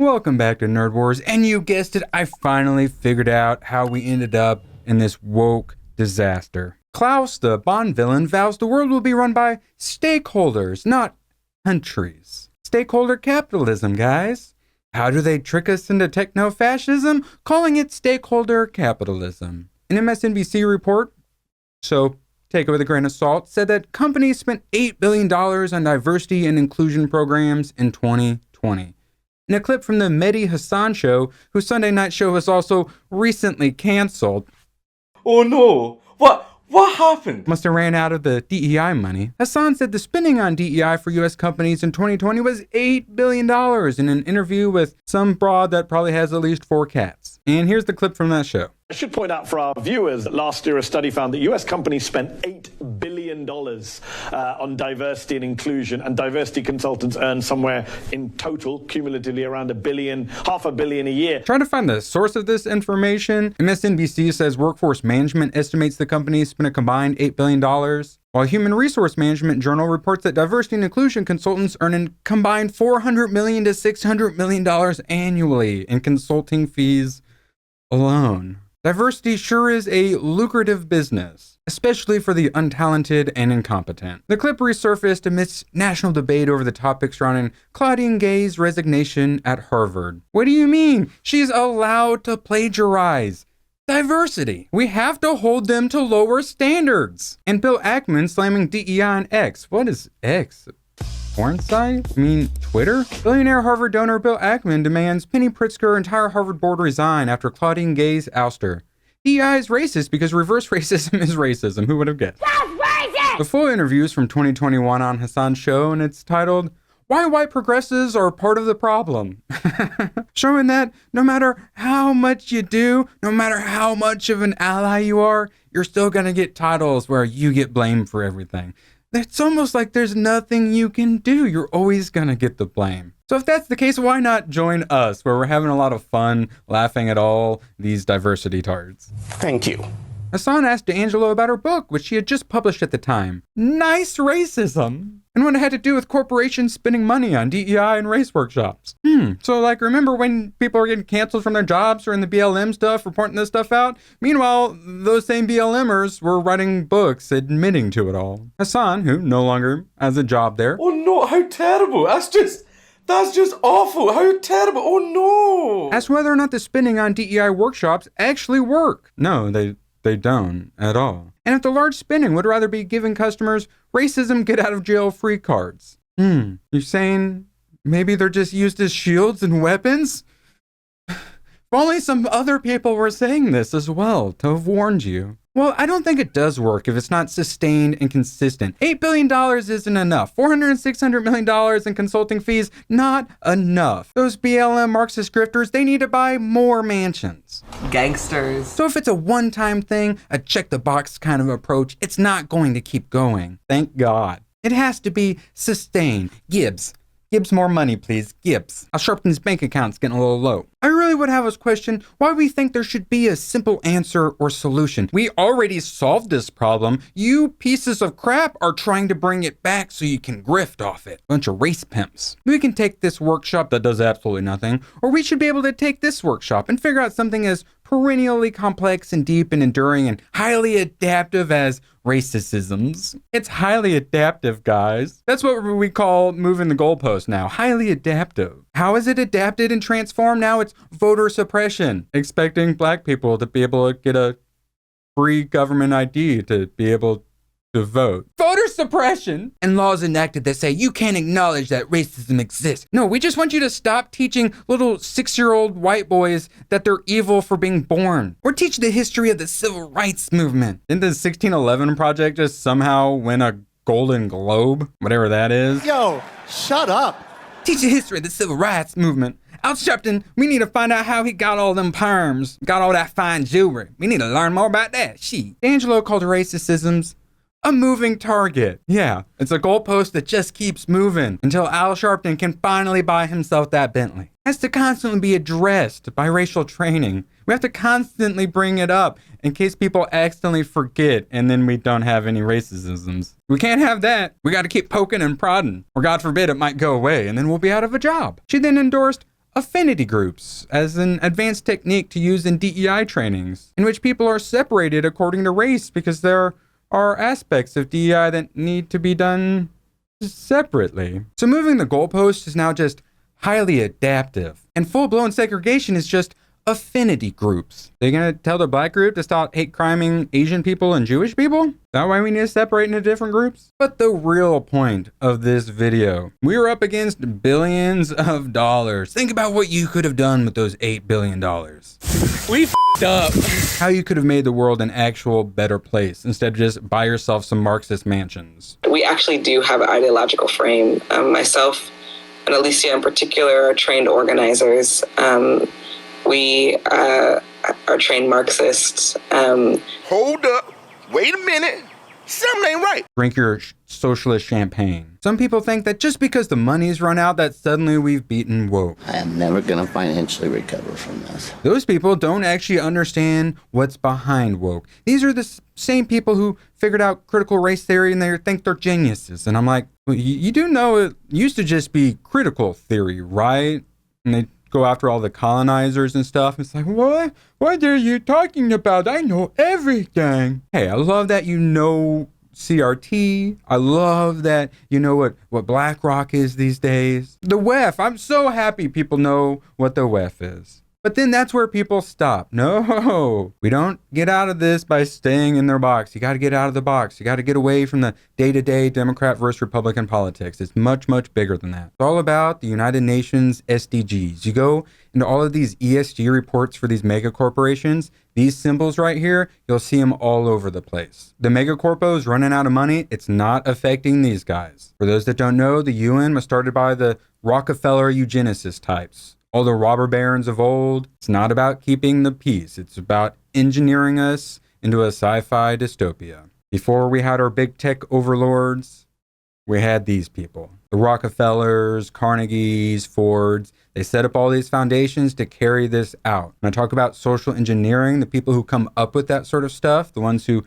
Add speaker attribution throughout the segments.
Speaker 1: Welcome back to Nerd Wars, and you guessed it, I finally figured out how we ended up in this woke disaster. Klaus, the Bond villain, vows the world will be run by stakeholders, not countries. Stakeholder capitalism, guys. How do they trick us into techno-fascism? Calling it stakeholder capitalism. An MSNBC report, so take it with a grain of salt, said that companies spent $8 billion on diversity and inclusion programs in 2020. In a clip from the Mehdi Hasan show, whose Sunday night show was also recently canceled.
Speaker 2: Oh no! What happened?
Speaker 1: Must have ran out of the DEI money. Hasan said the spending on DEI for US companies in 2020 was $8 billion in an interview with some broad that probably has at least 4 cats. And here's the clip from that show.
Speaker 3: I should point out for our viewers that last year a study found that US companies spent $8 billion on diversity and inclusion, and diversity consultants earn somewhere in total, cumulatively, around $500 million a year.
Speaker 1: Trying to find the source of this information, MSNBC says Workforce Management estimates the companies spent a combined $8 billion, while Human Resource Management Journal reports that diversity and inclusion consultants earn a combined $400 million to $600 million annually in consulting fees alone. Diversity sure is a lucrative business, especially for the untalented and incompetent. The clip resurfaced amidst national debate over the topic surrounding Claudine Gay's resignation at Harvard. What do you mean? She's allowed to plagiarize. Diversity. We have to hold them to lower standards. And Bill Ackman slamming DEI on X. What is X? Porn site? I mean, Twitter? Billionaire Harvard donor Bill Ackman demands Penny Pritzker entire Harvard board resign after Claudine Gay's ouster. DEI is racist because reverse racism is racism. Who would have guessed?
Speaker 4: That's racist!
Speaker 1: The full interview is from 2021 on Hasan's show, and it's titled, Why White Progressives Are Part of the Problem. Showing that no matter how much you do, no matter how much of an ally you are, you're still gonna get titles where you get blamed for everything. It's almost like there's nothing you can do. You're always gonna get the blame. So if that's the case, why not join us, where we're having a lot of fun laughing at all these diversity tards?
Speaker 3: Thank you.
Speaker 1: Hasan asked D'Angelo about her book, which she had just published at the time. Nice racism. And what it had to do with corporations spending money on DEI and race workshops. So like, remember when people are getting canceled from their jobs or in the BLM stuff, reporting this stuff out? Meanwhile, those same BLMers were writing books admitting to it all. Hasan, who no longer has a job there.
Speaker 2: Oh no, how terrible. That's just awful. How terrible. Oh no.
Speaker 1: Asked whether or not the spending on DEI workshops actually work. No, they don't at all. And if the large spending would rather be giving customers racism get out of jail free cards. You're saying maybe they're just used as shields and weapons? If only some other people were saying this as well to have warned you. Well, I don't think it does work if it's not sustained and consistent. $8 billion isn't enough. $400 and $600 million in consulting fees, not enough. Those BLM Marxist grifters, they need to buy more mansions.
Speaker 5: Gangsters.
Speaker 1: So if it's a one-time thing, a check-the-box kind of approach, it's not going to keep going. Thank God. It has to be sustained. Gibbs more money, please. Gibbs. Al Sharpton's bank account's getting a little low. I really would have us question why we think there should be a simple answer or solution. We already solved this problem. You pieces of crap are trying to bring it back so you can grift off it. Bunch of race pimps. We can take this workshop that does absolutely nothing, or we should be able to take this workshop and figure out something as perennially complex and deep and enduring and highly adaptive as racisms. It's highly adaptive, guys. That's what we call moving the goalpost now. Highly adaptive. How is it adapted and transformed now? It's voter suppression. Expecting black people to be able to get a free government ID to be able to vote. Voter suppression! And laws enacted that say you can't acknowledge that racism exists. No, we just want you to stop teaching little 6-year-old white boys that they're evil for being born. Or teach the history of the civil rights movement. Didn't the 1611 Project just somehow win a Golden Globe? Whatever that is.
Speaker 6: Yo, shut up.
Speaker 1: Teach the history of the civil rights movement. Al Sharpton, we need to find out how he got all them perms, got all that fine jewelry. We need to learn more about that. D'Angelo called racisms a moving target. Yeah, it's a goalpost that just keeps moving until Al Sharpton can finally buy himself that Bentley. It has to constantly be addressed by racial training. We have to constantly bring it up in case people accidentally forget and then we don't have any racisms. We can't have that. We got to keep poking and prodding, or God forbid it might go away and then we'll be out of a job. She then endorsed affinity groups as an advanced technique to use in DEI trainings, in which people are separated according to race because there are aspects of DEI that need to be done separately. So moving the goalpost is now just highly adaptive, and full-blown segregation is just affinity groups. They're gonna tell the black group to stop hate criming Asian people and Jewish people? Is that why we need to separate into different groups? But the real point of this video, we were up against billions of dollars. Think about what you could have done with those $8 billion.
Speaker 4: We f***ed up.
Speaker 1: How you could have made the world an actual better place instead of just buy yourself some Marxist mansions.
Speaker 5: We actually do have an ideological frame. Myself and Alicia in particular are trained organizers. We are trained Marxists.
Speaker 6: Hold up. Wait a minute. Something ain't right.
Speaker 1: Drink your socialist champagne. Some people think that just because the money's run out that suddenly we've beaten woke.
Speaker 7: I am never going to financially recover from this.
Speaker 1: Those people don't actually understand what's behind woke. These are the same people who figured out critical race theory and they think they're geniuses. And I'm like, well, you do know it used to just be critical theory, right? And they go after all the colonizers and stuff. It's like, what are you talking about? I know everything. Hey, I love that you know CRT. I love that you know what BlackRock is these days. The WEF. I'm so happy people know what the WEF is. But then that's where people stop. No, we don't get out of this by staying in their box. You got to get out of the box. You got to get away from the day-to-day Democrat versus Republican politics. It's much, much bigger than that. It's all about the United Nations SDGs. You go into all of these ESG reports for these mega corporations, these symbols right here, you'll see them all over the place. The mega corpos running out of money, it's not affecting these guys. For those that don't know, the UN was started by the Rockefeller eugenicist types. All the robber barons of old. It's not about keeping the peace. It's about engineering us into a sci-fi dystopia. Before we had our big tech overlords, we had these people. The Rockefellers, Carnegies, Fords. They set up all these foundations to carry this out. When I talk about social engineering, the people who come up with that sort of stuff, the ones who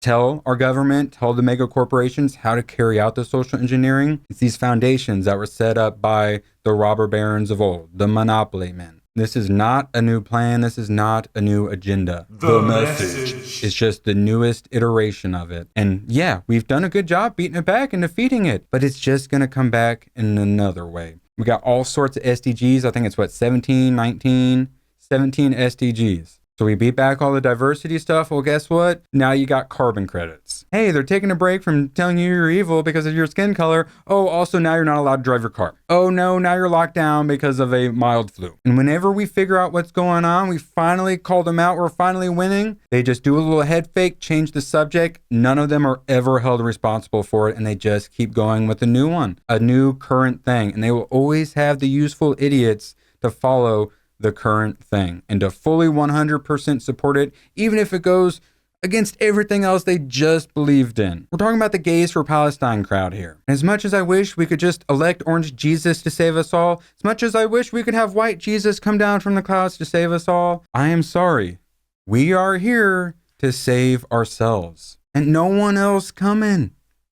Speaker 1: tell our government, tell the mega corporations how to carry out the social engineering. It's these foundations that were set up by the robber barons of old, the monopoly men. This is not a new plan. This is not a new agenda. The message is just the newest iteration of it. And yeah, we've done a good job beating it back and defeating it, but it's just going to come back in another way. We got all sorts of SDGs. I think it's 17 SDGs. So we beat back all the diversity stuff. Well, guess what? Now you got carbon credits. Hey, they're taking a break from telling you you're evil because of your skin color. Oh, also now you're not allowed to drive your car. Oh no, now you're locked down because of a mild flu. And whenever we figure out what's going on, we finally call them out. We're finally winning. They just do a little head fake, change the subject. None of them are ever held responsible for it. And they just keep going with a new one, a new current thing. And they will always have the useful idiots to follow the current thing and to fully 100% support it, even if it goes against everything else they just believed in. We're talking about the Gays for Palestine crowd here. And as much as I wish we could just elect orange Jesus to save us all, as much as I wish we could have white Jesus come down from the clouds to save us all, I am sorry. We are here to save ourselves and no one else coming.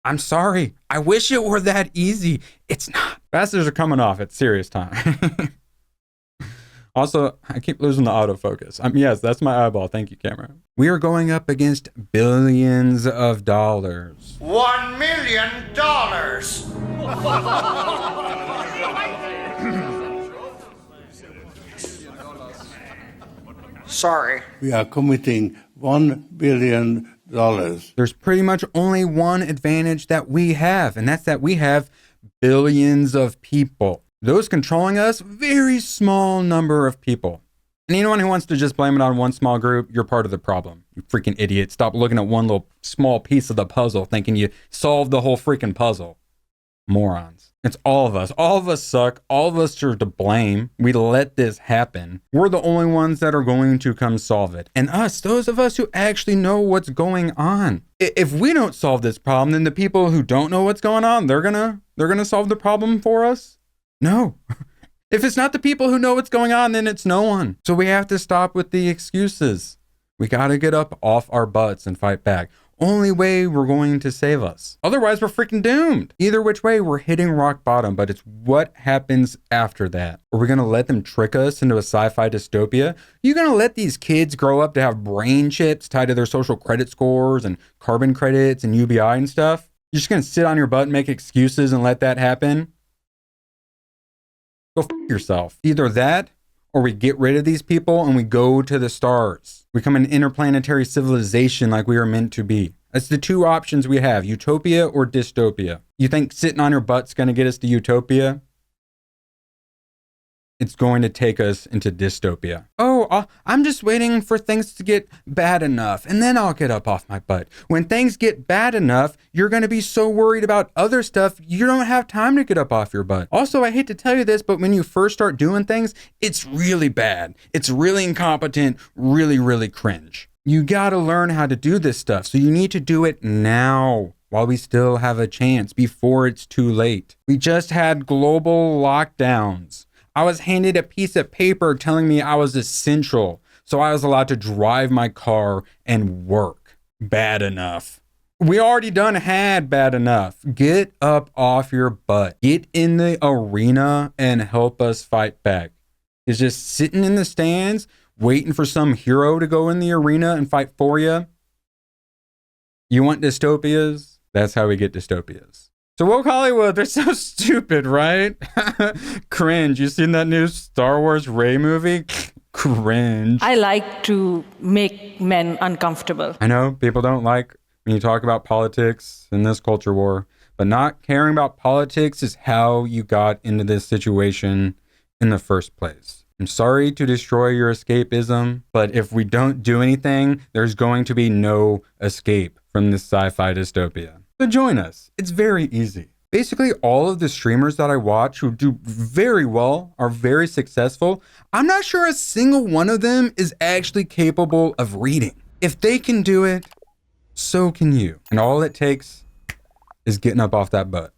Speaker 1: I'm sorry. I wish it were that easy. It's not. Bastards are coming off. It's serious time. Also, I keep losing the autofocus. Yes, that's my eyeball. Thank you, camera. We are going up against billions of dollars.
Speaker 6: $1 million. Sorry.
Speaker 8: We are committing $1 billion.
Speaker 1: There's pretty much only one advantage that we have, and that's that we have billions of people. Those controlling us, very small number of people. And anyone who wants to just blame it on one small group, you're part of the problem. You freaking idiot. Stop looking at one little small piece of the puzzle thinking you solved the whole freaking puzzle. Morons. It's all of us. All of us suck. All of us are to blame. We let this happen. We're the only ones that are going to come solve it. And us, those of us who actually know what's going on. If we don't solve this problem, then the people who don't know what's going on, they're gonna solve the problem for us? No. If it's not the people who know what's going on, then it's no one. So we have to stop with the excuses. We got to get up off our butts and fight back. only way we're going to save us. Otherwise, we're freaking doomed. Either which way, we're hitting rock bottom, but it's what happens after that. Are we going to let them trick us into a sci-fi dystopia? You going to let these kids grow up to have brain chips tied to their social credit scores and carbon credits and UBI and stuff? You're just going to sit on your butt and make excuses and let that happen? Go f yourself. Either that, or we get rid of these people and we go to the stars. We become an interplanetary civilization like we are meant to be. That's the two options we have, utopia or dystopia. You think sitting on your butt's going to get us to utopia? It's going to take us into dystopia. Oh, I'm just waiting for things to get bad enough, and then I'll get up off my butt. When things get bad enough, you're going to be so worried about other stuff, you don't have time to get up off your butt. Also, I hate to tell you this, but when you first start doing things, it's really bad. It's really incompetent, really, really cringe. You got to learn how to do this stuff, so you need to do it now, while we still have a chance, before it's too late. We just had global lockdowns. I was handed a piece of paper telling me I was essential, so I was allowed to drive my car and work. Bad enough. We already done had bad enough. Get up off your butt. Get in the arena and help us fight back. It's just sitting in the stands, waiting for some hero to go in the arena and fight for you. You want dystopias? That's how we get dystopias. So woke Hollywood, they're so stupid, right? Cringe. You seen that new Star Wars Rey movie? Cringe.
Speaker 9: I like to make men uncomfortable.
Speaker 1: I know people don't like when you talk about politics in this culture war, but not caring about politics is how you got into this situation in the first place. I'm sorry to destroy your escapism, but if we don't do anything, there's going to be no escape from this sci-fi dystopia. So join us. It's very easy. Basically, all of the streamers that I watch who do very well, are very successful, I'm not sure a single one of them is actually capable of reading. If they can do it, so can you. And all it takes is getting up off that butt.